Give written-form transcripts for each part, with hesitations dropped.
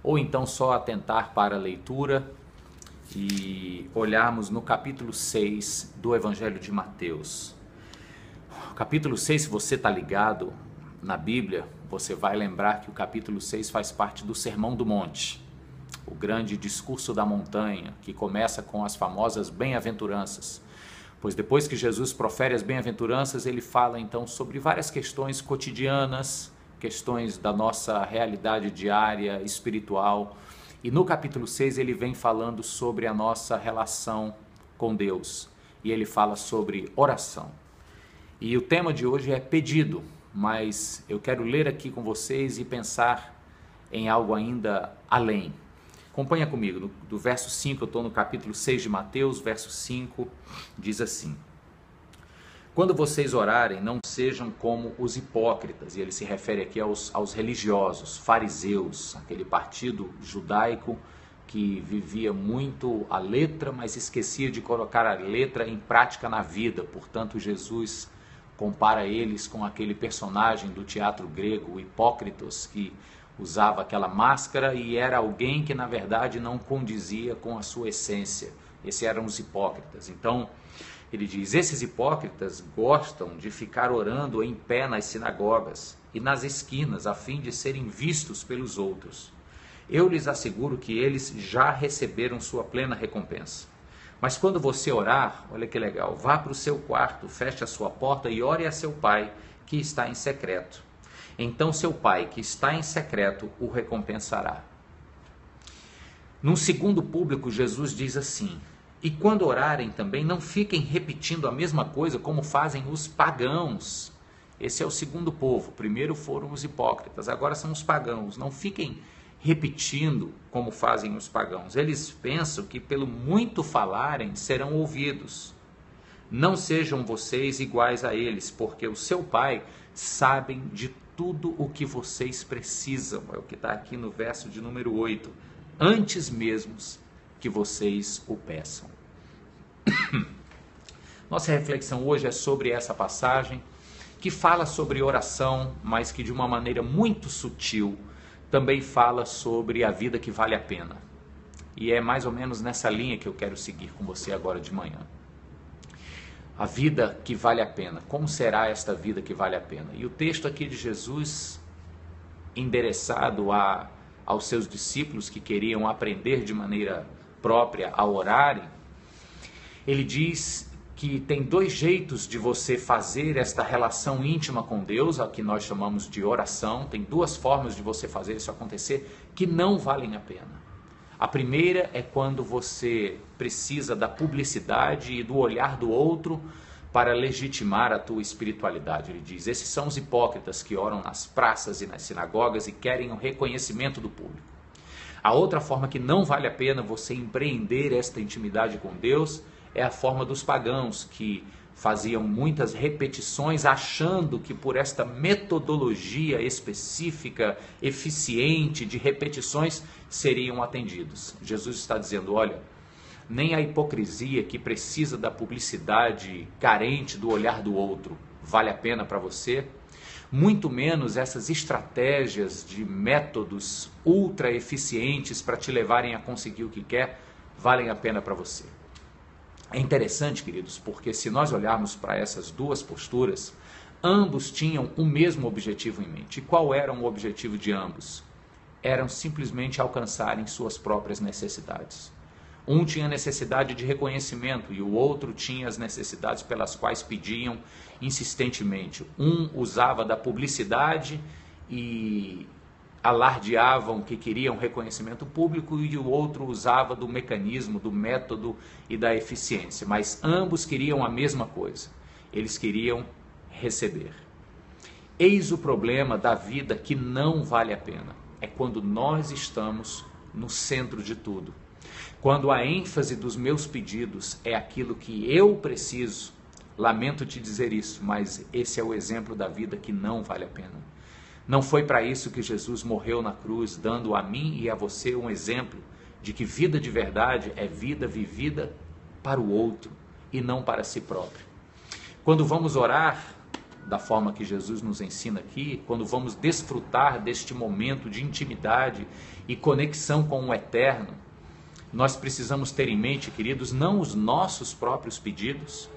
ou então só atentar para a leitura e olharmos no capítulo 6 do Evangelho de Mateus. O capítulo 6, se você está ligado na Bíblia, você vai lembrar que o capítulo 6 faz parte do Sermão do Monte, o grande discurso da montanha, que começa com as famosas bem-aventuranças. Pois depois que Jesus profere as bem-aventuranças, ele fala então sobre várias questões cotidianas, questões da nossa realidade diária, espiritual. E no capítulo 6 ele vem falando sobre a nossa relação com Deus. E ele fala sobre oração. E o tema de hoje é pedido, mas eu quero ler aqui com vocês e pensar em algo ainda além. Acompanha comigo, do verso 5, eu estou no capítulo 6 de Mateus, verso 5, diz assim: quando vocês orarem, não sejam como os hipócritas, e ele se refere aqui aos religiosos, fariseus, aquele partido judaico que vivia muito a letra, mas esquecia de colocar a letra em prática na vida. Portanto, Jesus compara eles com aquele personagem do teatro grego, o Hipócritos, que usava aquela máscara e era alguém que na verdade não condizia com a sua essência. Esses eram os hipócritas. Então, ele diz: esses hipócritas gostam de ficar orando em pé nas sinagogas e nas esquinas, a fim de serem vistos pelos outros. Eu lhes asseguro que eles já receberam sua plena recompensa. Mas quando você orar, olha que legal, vá para o seu quarto, feche a sua porta e ore a seu pai que está em secreto. Então seu pai que está em secreto o recompensará. Num segundo público, Jesus diz assim: e quando orarem também, não fiquem repetindo a mesma coisa como fazem os pagãos. Esse é o segundo povo. Primeiro foram os hipócritas, agora são os pagãos. Não fiquem repetindo como fazem os pagãos. Eles pensam que pelo muito falarem serão ouvidos. Não sejam vocês iguais a eles, porque o seu pai sabe de tudo o que vocês precisam. É o que está aqui no verso de número 8. Antes mesmo que vocês o peçam. Nossa reflexão hoje é sobre essa passagem, que fala sobre oração, mas que de uma maneira muito sutil também fala sobre a vida que vale a pena. E é mais ou menos nessa linha que eu quero seguir com você agora de manhã. A vida que vale a pena. Como será esta vida que vale a pena? E o texto aqui de Jesus, endereçado aos seus discípulos que queriam aprender de maneira própria a orarem, ele diz que tem dois jeitos de você fazer esta relação íntima com Deus, a que nós chamamos de oração. Tem duas formas de você fazer isso acontecer que não valem a pena. A primeira é quando você precisa da publicidade e do olhar do outro para legitimar a tua espiritualidade. Ele diz: esses são os hipócritas que oram nas praças e nas sinagogas e querem o reconhecimento do público. A outra forma que não vale a pena você empreender esta intimidade com Deus é a forma dos pagãos, que faziam muitas repetições achando que por esta metodologia específica, eficiente de repetições, seriam atendidos. Jesus está dizendo: olha, nem a hipocrisia que precisa da publicidade carente do olhar do outro vale a pena para você, muito menos essas estratégias de métodos ultra eficientes para te levarem a conseguir o que quer valem a pena para você. É interessante, queridos, porque se nós olharmos para essas duas posturas, ambos tinham o mesmo objetivo em mente. E qual era o objetivo de ambos? Eram simplesmente alcançarem suas próprias necessidades. Um tinha necessidade de reconhecimento e o outro tinha as necessidades pelas quais pediam insistentemente. Um usava da publicidade e alardeavam que queriam reconhecimento público, e o outro usava do mecanismo, do método e da eficiência. Mas ambos queriam a mesma coisa. Eles queriam receber. Eis o problema da vida que não vale a pena. É quando nós estamos no centro de tudo. Quando a ênfase dos meus pedidos é aquilo que eu preciso. Lamento te dizer isso, mas esse é o exemplo da vida que não vale a pena. Não foi para isso que Jesus morreu na cruz, dando a mim e a você um exemplo de que vida de verdade é vida vivida para o outro e não para si próprio. Quando vamos orar, da forma que Jesus nos ensina aqui, quando vamos desfrutar deste momento de intimidade e conexão com o eterno, nós precisamos ter em mente, queridos, não os nossos próprios pedidos,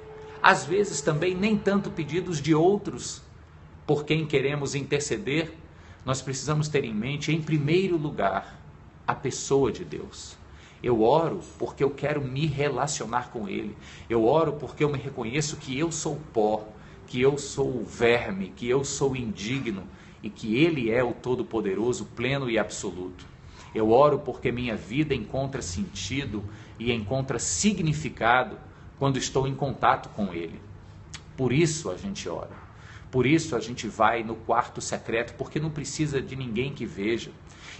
às vezes também nem tanto pedidos de outros por quem queremos interceder. Nós precisamos ter em mente, em primeiro lugar, a pessoa de Deus. Eu oro porque eu quero me relacionar com Ele. Eu oro porque eu me reconheço que eu sou pó, que eu sou verme, que eu sou indigno e que Ele é o Todo-Poderoso, pleno e absoluto. Eu oro porque minha vida encontra sentido e encontra significado quando estou em contato com Ele. Por isso a gente ora. Por isso a gente vai no quarto secreto, porque não precisa de ninguém que veja.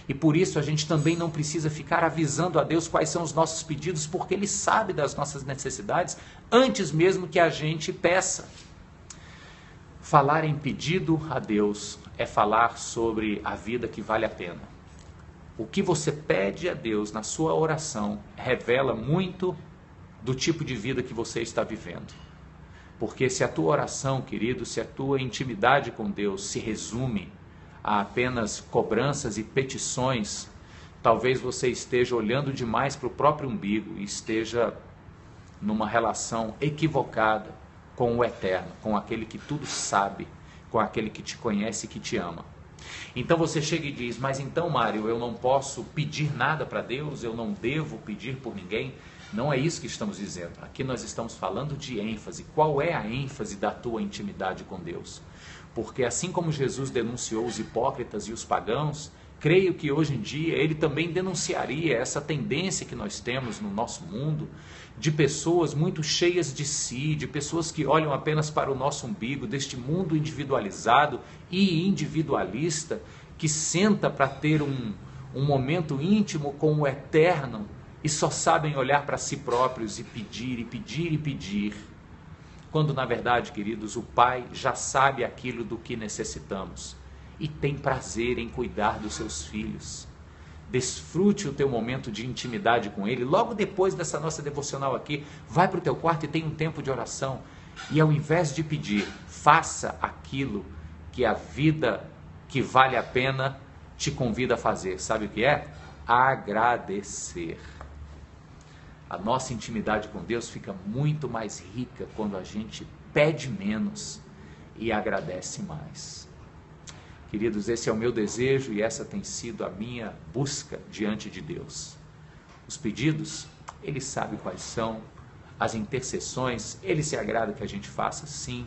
E por isso a gente também não precisa ficar avisando a Deus quais são os nossos pedidos, porque Ele sabe das nossas necessidades antes mesmo que a gente peça. Falar em pedido a Deus é falar sobre a vida que vale a pena. O que você pede a Deus na sua oração revela muito do tipo de vida que você está vivendo. Porque se a tua oração, querido, se a tua intimidade com Deus se resume a apenas cobranças e petições, talvez você esteja olhando demais para o próprio umbigo e esteja numa relação equivocada com o Eterno, com aquele que tudo sabe, com aquele que te conhece e que te ama. Então você chega e diz, mas então, Mário, eu não posso pedir nada para Deus, eu não devo pedir por ninguém. Não é isso que estamos dizendo. Aqui nós estamos falando de ênfase. Qual é a ênfase da tua intimidade com Deus? Porque assim como Jesus denunciou os hipócritas e os pagãos, creio que hoje em dia Ele também denunciaria essa tendência que nós temos no nosso mundo, de pessoas muito cheias de si, de pessoas que olham apenas para o nosso umbigo, deste mundo individualizado e individualista, que senta para ter um momento íntimo com o Eterno e só sabem olhar para si próprios e pedir, e pedir, e pedir. Quando na verdade, queridos, o Pai já sabe aquilo do que necessitamos e tem prazer em cuidar dos seus filhos. Desfrute o teu momento de intimidade com Ele. Logo depois dessa nossa devocional aqui, vai para o teu quarto e tem um tempo de oração. E ao invés de pedir, faça aquilo que a vida que vale a pena te convida a fazer. Sabe o que é? Agradecer. A nossa intimidade com Deus fica muito mais rica quando a gente pede menos e agradece mais. Queridos, esse é o meu desejo e essa tem sido a minha busca diante de Deus. Os pedidos, Ele sabe quais são. As intercessões, Ele se agrada que a gente faça, sim.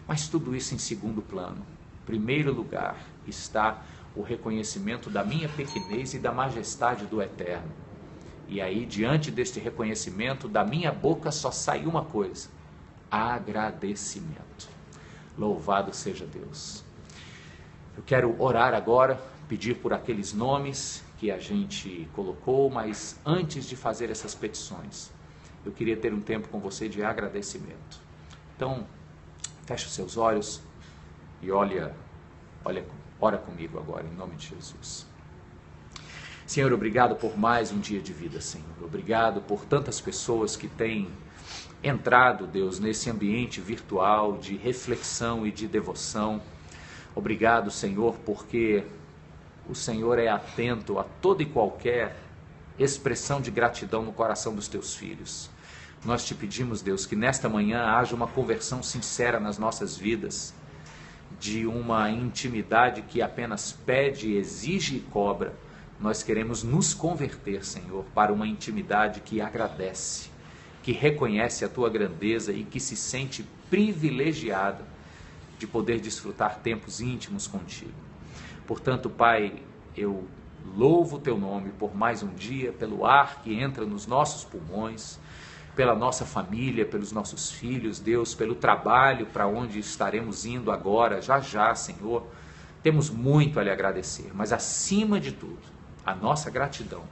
Mas tudo isso em segundo plano. Em primeiro lugar está o reconhecimento da minha pequenez e da majestade do Eterno. E aí, diante deste reconhecimento, da minha boca só sai uma coisa: agradecimento. Louvado seja Deus. Eu quero orar agora, pedir por aqueles nomes que a gente colocou, mas antes de fazer essas petições, eu queria ter um tempo com você de agradecimento. Então, feche os seus olhos e ora comigo agora, em nome de Jesus. Senhor, obrigado por mais um dia de vida, Senhor. Obrigado por tantas pessoas que têm entrado, Deus, nesse ambiente virtual de reflexão e de devoção. Obrigado, Senhor, porque o Senhor é atento a toda e qualquer expressão de gratidão no coração dos teus filhos. Nós te pedimos, Deus, que nesta manhã haja uma conversão sincera nas nossas vidas, de uma intimidade que apenas pede, exige e cobra. Nós queremos nos converter, Senhor, para uma intimidade que agradece, que reconhece a tua grandeza e que se sente privilegiada de poder desfrutar tempos íntimos contigo. Portanto, Pai, eu louvo o teu nome por mais um dia, pelo ar que entra nos nossos pulmões, pela nossa família, pelos nossos filhos, Deus, pelo trabalho para onde estaremos indo agora, já, Senhor. Temos muito a lhe agradecer, mas acima de tudo, a nossa gratidão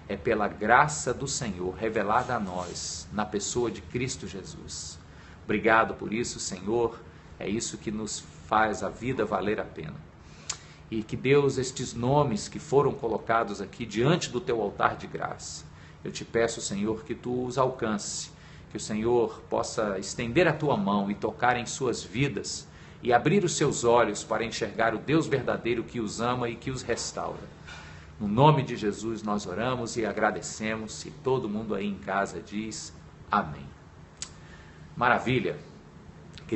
é pela graça do Senhor revelada a nós na pessoa de Cristo Jesus. Obrigado por isso, Senhor. É isso que nos faz a vida valer a pena. E que Deus, estes nomes que foram colocados aqui diante do teu altar de graça, eu te peço, Senhor, que tu os alcance, que o Senhor possa estender a tua mão e tocar em suas vidas e abrir os seus olhos para enxergar o Deus verdadeiro que os ama e que os restaura. No nome de Jesus nós oramos e agradecemos, e todo mundo aí em casa diz amém. Maravilha!